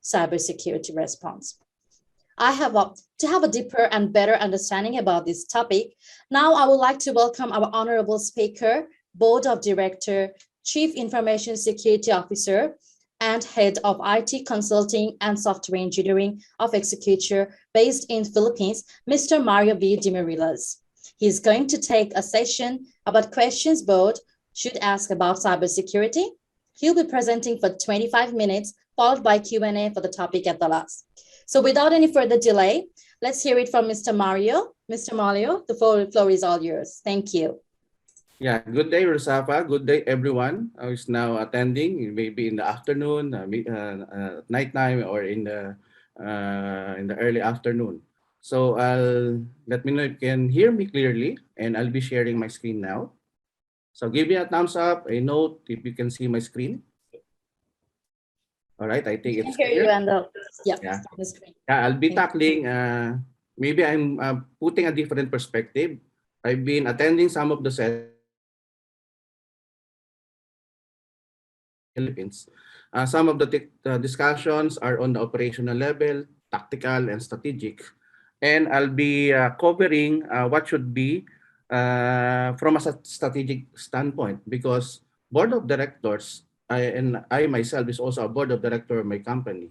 cybersecurity response. To have a deeper and better understanding about this topic, now I would like to welcome our honorable speaker, Board of Director, Chief Information Security Officer, and Head of IT Consulting and Software Engineering of Executure based in Philippines, Mr. Mario V. Dimarilas. He's going to take a session about questions board should ask about cybersecurity. He'll be presenting for 25 minutes, followed by Q&A for the topic at the last. So without any further delay, let's hear it from Mr. Mario. Mr. Mario, the floor is all yours. Thank you. Yeah, good day, Rosafa. Good day, everyone who is now attending, maybe in the afternoon, nighttime, or in the early afternoon. So let me know if you can hear me clearly, and I'll be sharing my screen now. So give me a thumbs up, a note if you can see my screen. All right, I think it's clear. Yeah, I'll be tackling, maybe I'm putting a different perspective. I've been attending some of the Philippines. Some of the discussions are on the operational level, tactical and strategic. And I'll be covering what should be from a strategic standpoint, because board of directors, I myself is also a board of director of my company,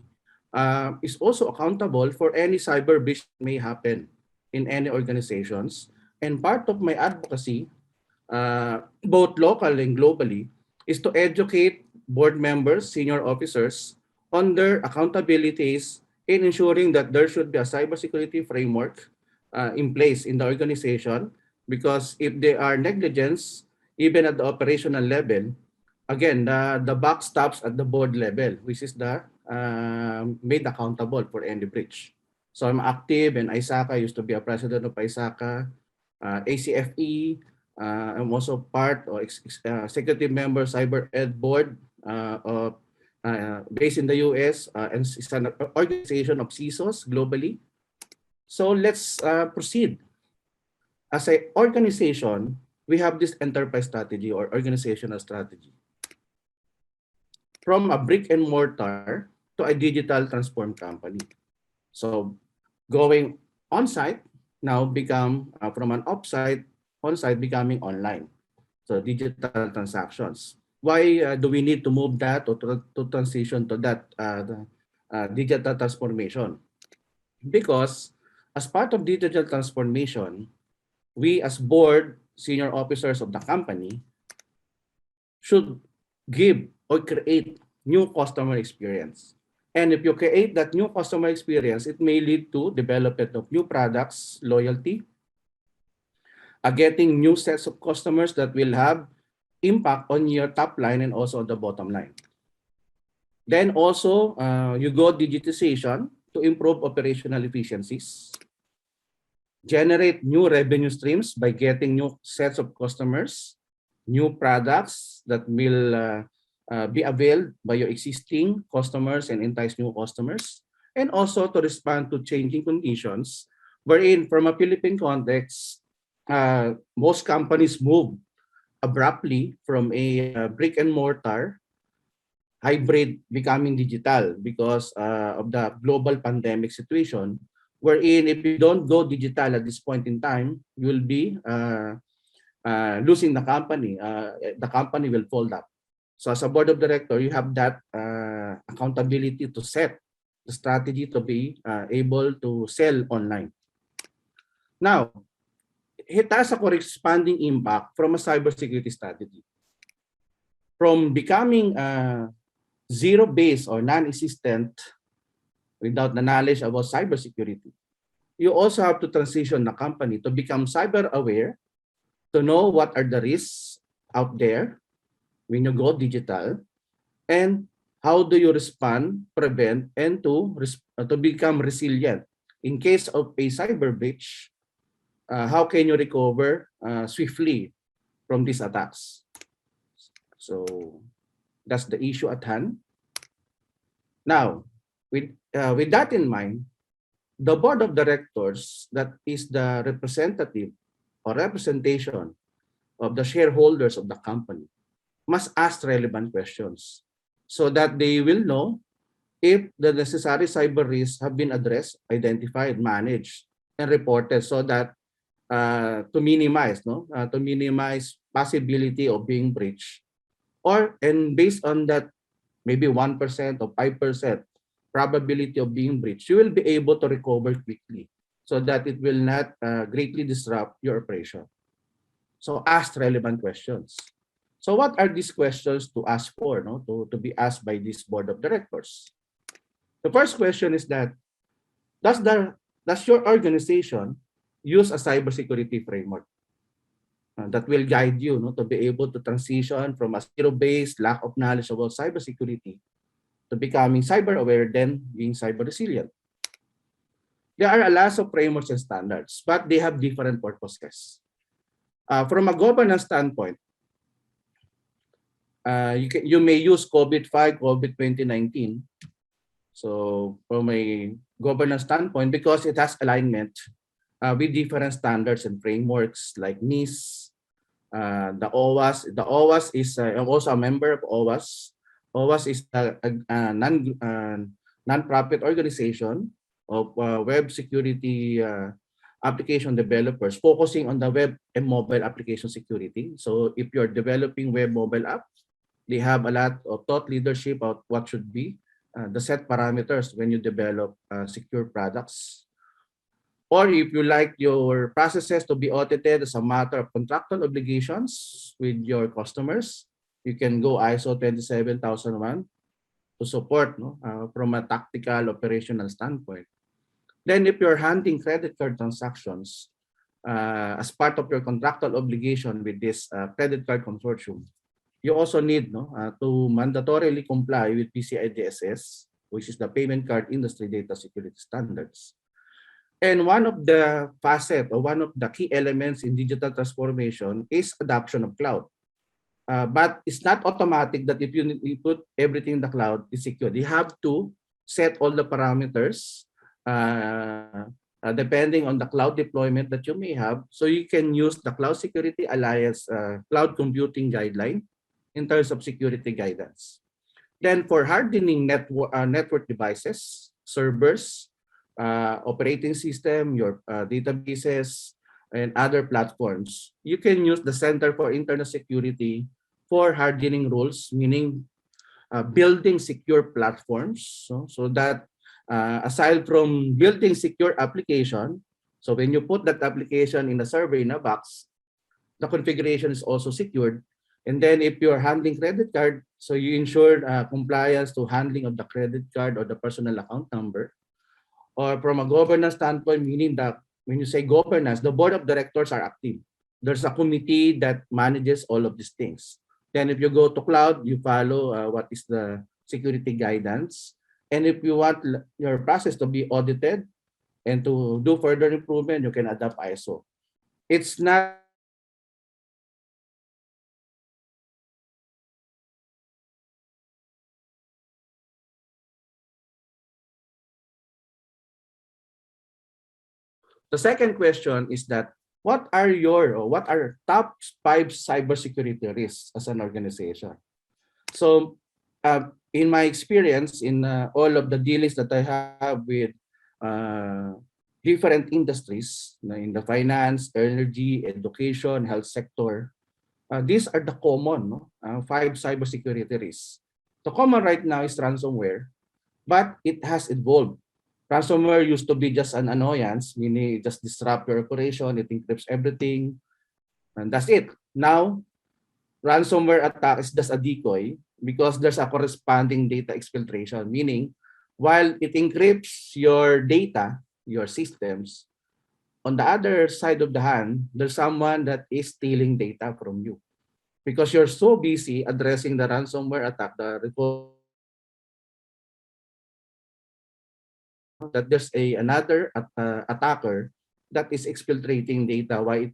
is also accountable for any cyber breach that may happen in any organizations. And part of my advocacy, both local and globally, is to educate board members, senior officers on their accountabilities in ensuring that there should be a cybersecurity framework in place in the organization. Because if there are negligence, even at the operational level, again, the buck stops at the board level, which is the made accountable for any breach. So I'm active in ISACA, used to be a president of ISACA, ACFE. I'm also part of executive member Cyber Ed Board based in the US, and it's an organization of CISOs globally. So let's proceed. As an organization, we have this enterprise strategy or organizational strategy. From a brick and mortar to a digital transformed company. So going on-site now become from an off-site, on-site becoming online. So digital transactions. Why do we need to move that or to transition to that digital transformation? Because as part of digital transformation, we as board, senior officers of the company should give or create new customer experience. And if you create that new customer experience, it may lead to development of new products, loyalty, getting new sets of customers that will have impact on your top line and also on the bottom line. Then also, you go digitization to improve operational efficiencies, generate new revenue streams by getting new sets of customers, new products that will be availed by your existing customers and entice new customers, and also to respond to changing conditions, wherein from a Philippine context, most companies move abruptly from a brick and mortar hybrid becoming digital because of the global pandemic situation, wherein if you don't go digital at this point in time, you will be losing the company. The company will fold up. So as a board of director, you have that accountability to set the strategy to be able to sell online. Now, it has a corresponding impact from a cybersecurity strategy. From becoming zero-based or non-existent without the knowledge about cybersecurity, you also have to transition the company to become cyber-aware, to know what are the risks out there when you go digital, and how do you respond, prevent, and to become resilient. In case of a cyber breach, how can you recover swiftly from these attacks? So that's the issue at hand. Now, with that in mind, the board of directors, that is the representative or representation of the shareholders of the company, must ask relevant questions so that they will know if the necessary cyber risks have been addressed, identified, managed, and reported, so that to minimize possibility of being breached, and based on that, maybe 1% or 5% probability of being breached, you will be able to recover quickly so that it will not greatly disrupt your operation. So ask relevant questions. So what are these questions to ask for, no? To be asked by this board of directors? The first question is that, does your organization use a cybersecurity framework that will guide you, no, to be able to transition from a zero-based lack of knowledge about cybersecurity to becoming cyber aware, then being cyber resilient? There are a lot of frameworks and standards, but they have different purposes. From a governance standpoint, you may use COVID-5, COVID 2019. So from a governance standpoint, because it has alignment with different standards and frameworks like NIST, the OWASP. The OWASP is I'm also a member of OWASP. OWASP is a non-profit organization of web security application developers focusing on the web and mobile application security. So if you're developing web mobile app, they have a lot of thought leadership of what should be the set parameters when you develop secure products. Or if you like your processes to be audited as a matter of contractual obligations with your customers, you can go ISO 27001 to support, no, from a tactical operational standpoint. Then if you're handling credit card transactions as part of your contractual obligation with this credit card consortium, you also need, no, to mandatorily comply with PCI DSS, which is the Payment Card Industry Data Security Standards. And one of the facet or one of the key elements in digital transformation is adoption of cloud. But it's not automatic that if you put everything in the cloud, it's secure. You have to set all the parameters depending on the cloud deployment that you may have. So you can use the Cloud Security Alliance cloud computing guideline in terms of security guidance. Then for hardening network devices, servers, operating system, your databases, and other platforms, you can use the Center for Internet Security for hardening rules, meaning building secure platforms, so that aside from building secure application, so when you put that application in a server in a box, the configuration is also secured. And then if you're handling credit card, so you ensure compliance to handling of the credit card or the personal account number. Or from a governance standpoint, meaning that when you say governance, the board of directors are active. There's a committee that manages all of these things. Then if you go to cloud, you follow what is the security guidance. And if you want your process to be audited and to do further improvement, you can adopt ISO. It's not The second question is that what are top 5 cybersecurity risks as an organization? So in my experience in all of the dealings that I have with different industries in the finance, energy, education, health sector, these are the common 5 cybersecurity risks. The common right now is ransomware, but it has evolved. Ransomware used to be just an annoyance, meaning it just disrupt your operation, it encrypts everything, and that's it. Now, ransomware attack is just a decoy because there's a corresponding data exfiltration, meaning while it encrypts your data, your systems, on the other side of the hand, there's someone that is stealing data from you because you're so busy addressing the ransomware attack, that there's another attacker that is exfiltrating data while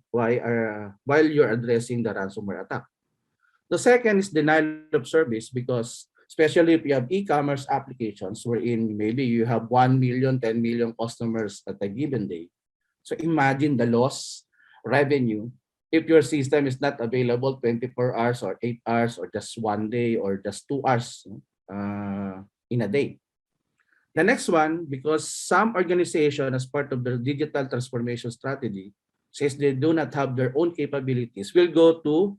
you're addressing the ransomware attack. The second is denial of service, because especially if you have e-commerce applications wherein maybe you have 1 million, 10 million customers at a given day. So imagine the loss revenue if your system is not available 24 hours or 8 hours or just 1 day or just 2 hours in a day. The next one, because some organization as part of their digital transformation strategy says they do not have their own capabilities, will go to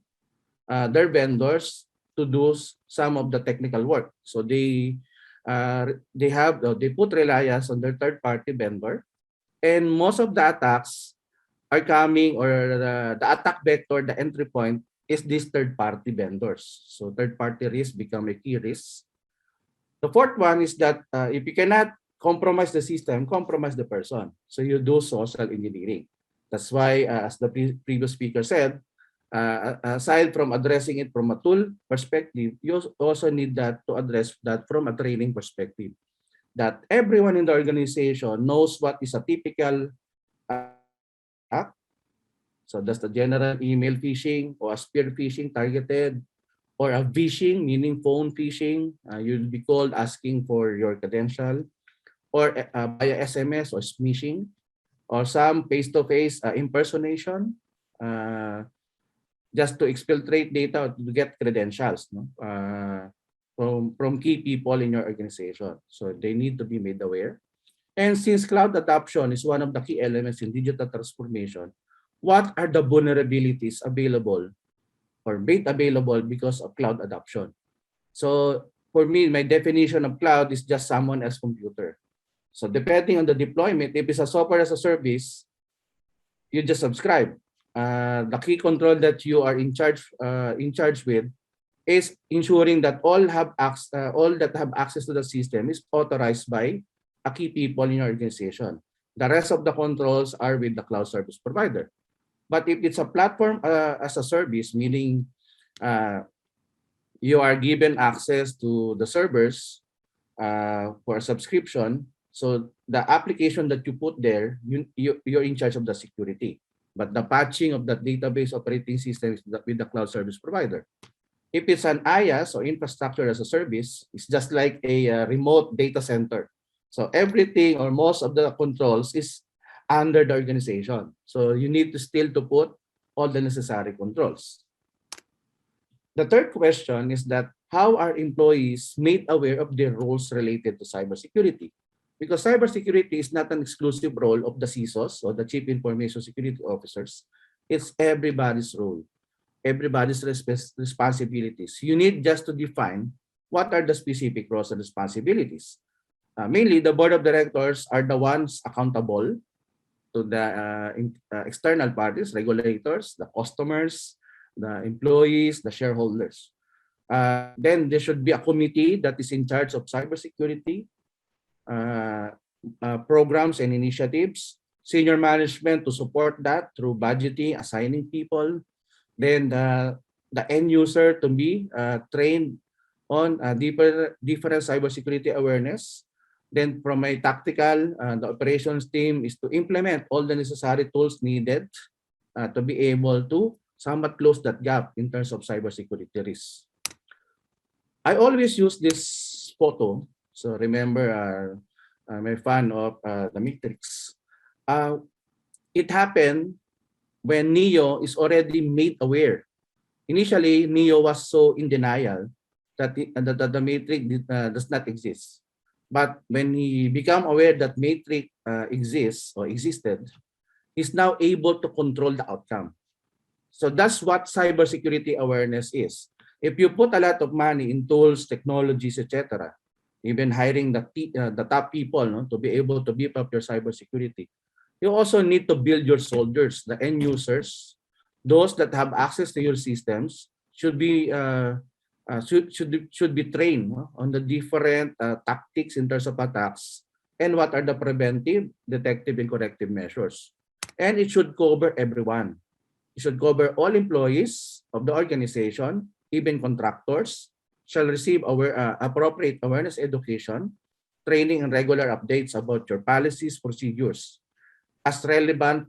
their vendors to do some of the technical work. So they put reliance on their third-party vendor, and most of the attacks are coming, or the attack vector, the entry point is these third-party vendors. So third-party risk become a key risk. The fourth one is that if you cannot compromise the system, compromise the person. So you do social engineering. That's why, as the previous speaker said, aside from addressing it from a tool perspective, you also need that to address that from a training perspective. That everyone in the organization knows what is a typical attack. So that's the general email phishing or a spear phishing targeted, or a phishing, meaning phone phishing. You'll be called asking for your credential, or via SMS or smishing, or some face-to-face impersonation, just to exfiltrate data to get credentials, no? From key people in your organization. So they need to be made aware. And since cloud adoption is one of the key elements in digital transformation, what are the vulnerabilities available or made available because of cloud adoption? So for me, my definition of cloud is just someone else's computer. So depending on the deployment, if it's a software as a service, you just subscribe. The key control that you are in charge with is ensuring that all that have access to the system is authorized by a key people in your organization. The rest of the controls are with the cloud service provider. But if it's a platform as a service, meaning you are given access to the servers for a subscription, so the application that you put there, you're in charge of the security. But the patching of the database operating system is with the cloud service provider. If it's an IaaS or infrastructure as a service, it's just like a remote data center. So everything or most of the controls is under the organization. So you need to still to put all the necessary controls. The third question is that how are employees made aware of their roles related to cybersecurity? Because cybersecurity is not an exclusive role of the CISOs or the Chief Information Security Officers. It's everybody's role, everybody's responsibilities. You need just to define what are the specific roles and responsibilities. Mainly, the board of directors are the ones accountable to the external parties, regulators, the customers, the employees, the shareholders. Then there should be a committee that is in charge of cybersecurity programs and initiatives, senior management to support that through budgeting, assigning people, then the end user to be trained on different cybersecurity awareness. Then from a tactical, the operations team is to implement all the necessary tools needed to be able to somewhat close that gap in terms of cybersecurity risks. I always use this photo. So remember, I'm a fan of the Matrix. It happened when Neo is already made aware. Initially, Neo was so in denial that the Matrix does not exist. But when he became aware that Matrix exists or existed, he's now able to control the outcome. So that's what cybersecurity awareness is. If you put a lot of money in tools, technologies, etc., even hiring the top people, no, to be able to beef up your cybersecurity, you also need to build your soldiers, the end users, those that have access to your systems should be should be trained, no, on the different tactics in terms of attacks and what are the preventive, detective, and corrective measures. And it should cover everyone. It should cover all employees of the organization, even contractors, shall receive appropriate awareness education, training, and regular updates about your policies, procedures as relevant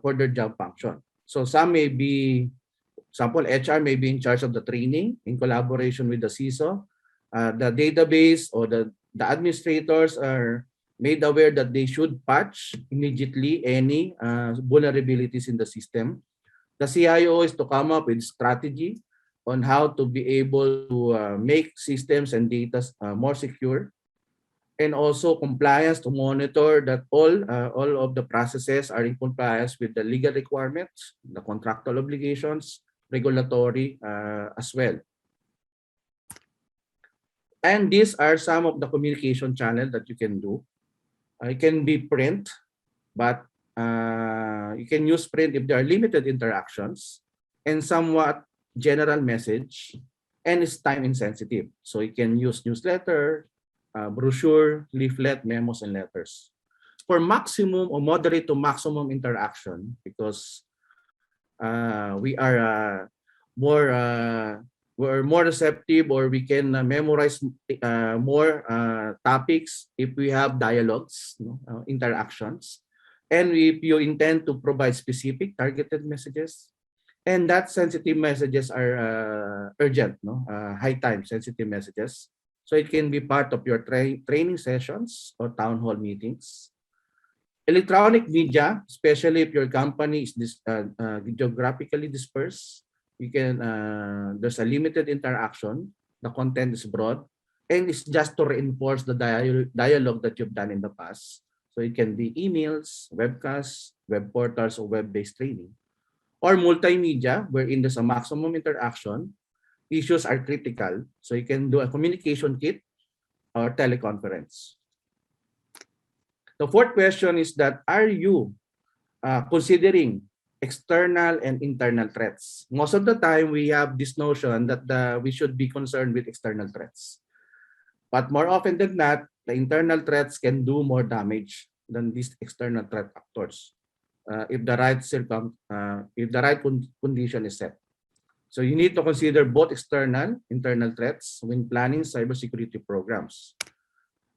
for their job function. So some may be, example, HR may be in charge of the training in collaboration with the CISO. The database or the administrators are made aware that they should patch immediately any vulnerabilities in the system. The CIO is to come up with strategy on how to be able to make systems and data more secure. and also compliance to monitor that all of the processes are in compliance with the legal requirements, the contractual obligations, regulatory as well. And these are some of the communication channels that you can do. It can be print, but you can use print if there are limited interactions and somewhat general message, and it's time insensitive. So you can use newsletter, brochure, leaflet, memos, and letters. For maximum or moderate to maximum interaction, because we are we're more receptive, or we can memorize more topics if we have dialogues, interactions, and if you intend to provide specific targeted messages, and that sensitive messages are urgent, high time sensitive messages. So it can be part of your training sessions or town hall meetings. Electronic media, especially if your company is geographically dispersed, you can there's a limited interaction, the content is broad, and it's just to reinforce the dialogue that you've done in the past. So it can be emails, webcasts, web portals, or web-based training. Or multimedia, wherein there's a maximum interaction, issues are critical, so you can do a communication kit or teleconference. The fourth question is that, are you considering external and internal threats? Most of the time, we have this notion that we should be concerned with external threats. But more often than not, the internal threats can do more damage than these external threat actors if the right condition is set. So you need to consider both external, internal threats when planning cybersecurity programs.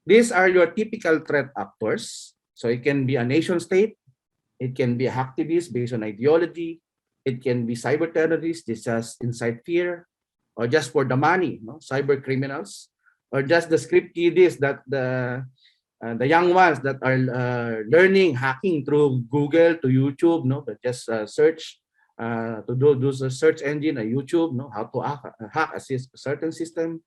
These are your typical threat actors. So it can be a nation state, it can be a hacktivist based on ideology, it can be cyber terrorists, just incite fear, or just for the money, cyber criminals, or just the script kiddies, that the young ones that are learning hacking through Google to YouTube, but just search to do a search engine, a YouTube, how to hack a certain system.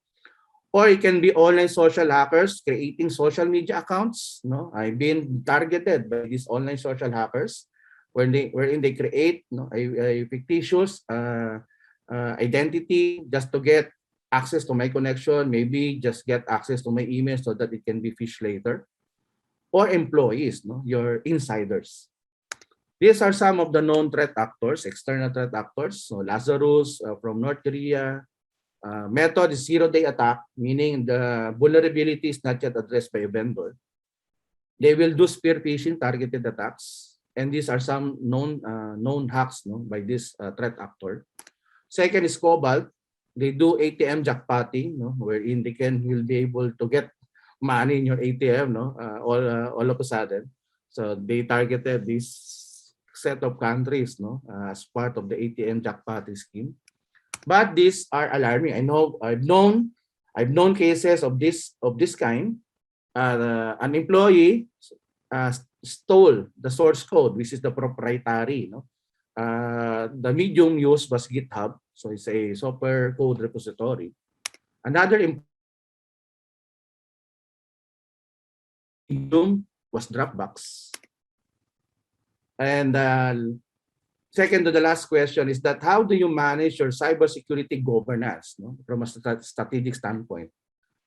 Or it can be online social hackers creating social media accounts. I've been targeted by these online social hackers, wherein they create a fictitious identity just to get access to my connection, maybe just get access to my email so that it can be phished later. Or employees, your insiders. These are some of the known threat actors, external threat actors. So Lazarus from North Korea. Method is zero-day attack, meaning the vulnerability is not yet addressed by a vendor. They will do spear phishing targeted attacks, and these are some known hacks by this threat actor. Second is Cobalt. They do ATM jackpotting, wherein will be able to get money in your ATM, all of a sudden. So they targeted this set of countries, as part of the ATM jackpotting scheme. But these are alarming. I've known cases of this kind. An employee stole the source code, which is the proprietary. The medium used was GitHub, so it's a software code repository. Another medium was Dropbox. And second to the last question is that, how do you manage your cybersecurity governance from a strategic standpoint?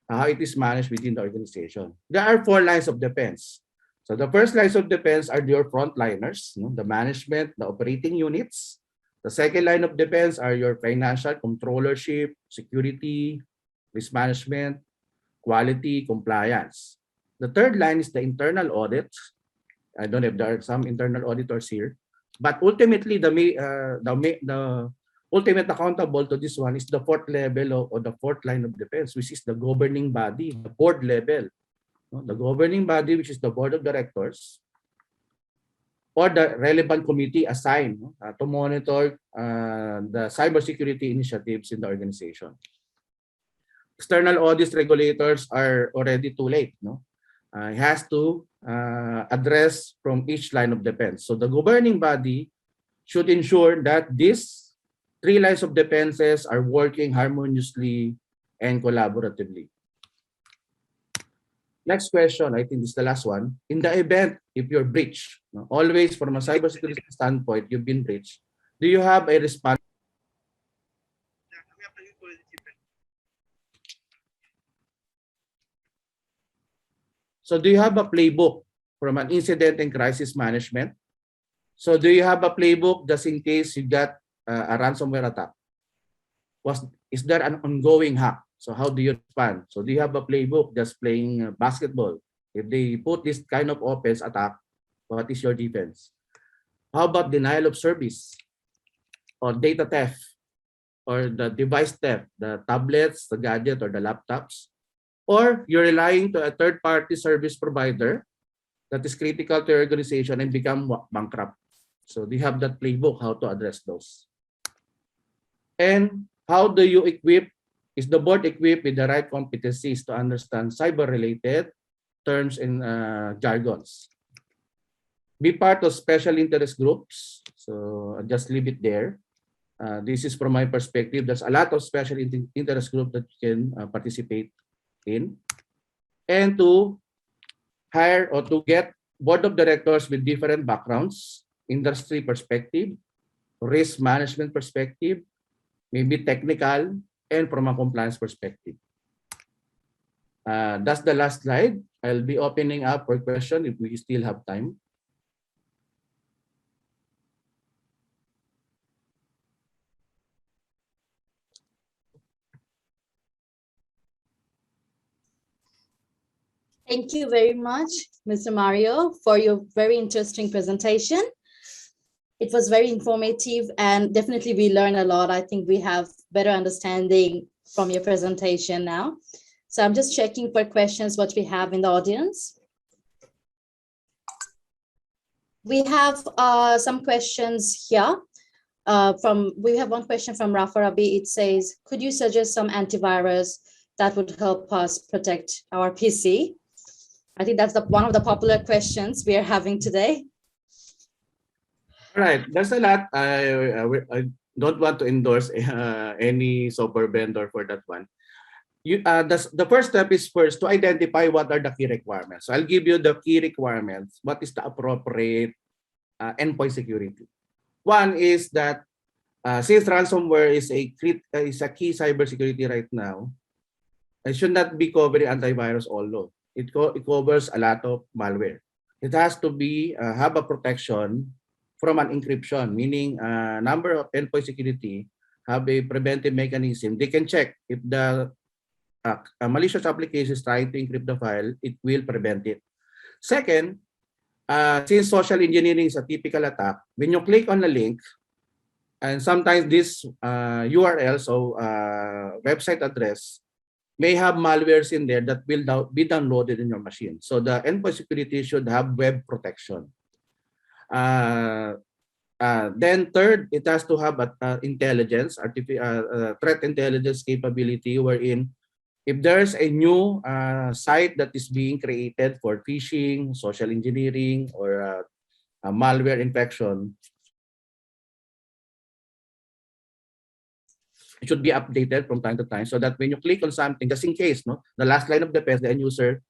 How it is managed within the organization? There are 4 lines of defense. So the first lines of defense are your frontliners, the management, the operating units. The second line of defense are your financial controllership, security, risk management, quality, compliance. The third line is the internal audit. I don't know if there are some internal auditors here. But ultimately, the ultimate accountable to this one is the 4th level or the 4th line of defense, which is the governing body, the board level. The governing body, which is the board of directors, or the relevant committee assigned to monitor the cybersecurity initiatives in the organization. External audit regulators are already too late. It has to address from each line of defense. So the governing body should ensure that these 3 lines of defenses are working harmoniously and collaboratively. Next question, I think this is the last one. In the event, if you're breached, always from a cybersecurity standpoint, you've been breached, do you have a response? So do you have a playbook from an incident and crisis management? So do you have a playbook just in case you got a ransomware attack? Is there an ongoing hack? So how do you respond? So do you have a playbook just playing basketball? If they put this kind of offense attack, what is your defense? How about denial of service or data theft or the device theft, the tablets, the gadget, or the laptops? Or you're relying to a third-party service provider that is critical to your organization and become bankrupt. So do you have that playbook, how to address those? And how do you equip, is the board equipped with the right competencies to understand cyber-related terms and jargons? Be part of special interest groups. So I'll just leave it there. This is from my perspective. There's a lot of special interest groups that you can participate in. And to hire or to get board of directors with different backgrounds, industry perspective, risk management perspective, maybe technical, and from a compliance perspective. That's the last slide. I'll be opening up for question if we still have time. Thank you very much, Mr. Mario, for your very interesting presentation. It was very informative and definitely we learned a lot. I think we have better understanding from your presentation now. So I'm just checking for questions what we have in the audience. We have some questions here. We have one question from Rafa Rabi. It says, could you suggest some antivirus that would help us protect our PC? I think that's one of the popular questions we are having today. All right, there's a lot. I don't want to endorse any software vendor for that one. The first step is first to identify what are the key requirements. So I'll give you the key requirements. What is the appropriate endpoint security? One is that since ransomware is a key cybersecurity right now, it should not be covering antivirus alone. It covers a lot of malware. It has to be have a protection from an encryption, meaning a number of endpoint security have a preventive mechanism. They can check if the a malicious application is trying to encrypt the file, it will prevent it. Second, since social engineering is a typical attack, when you click on the link, and sometimes this URL, so website address, may have malwares in there that will be downloaded in your machine. So the endpoint security should have web protection. Then third, it has to have intelligence, threat intelligence capability, wherein if there's a new site that is being created for phishing, social engineering, or a malware infection, it should be updated from time to time so that when you click on something, just in case, the last line of defense, the end user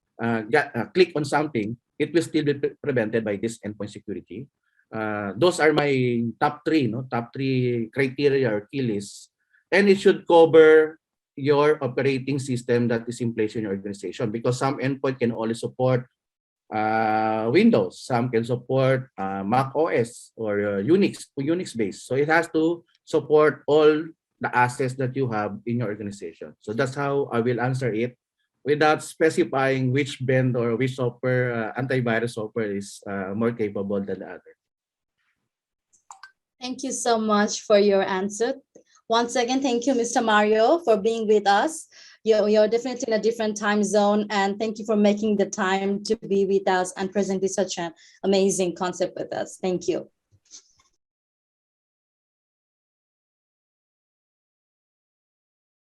click on something, it will still be prevented by this endpoint security. Those are my top three criteria or key lists, and it should cover your operating system that is in place in your organization, because some endpoint can only support Windows, some can support Mac OS or Unix based. So it has to support all the assets that you have in your organization. So that's how I will answer it, without specifying which vendor or which software, antivirus software is more capable than the other. Thank you so much for your answer. Once again, thank you, Mr. Mario, for being with us. You're definitely in a different time zone, and thank you for making the time to be with us and presenting such an amazing concept with us. Thank you.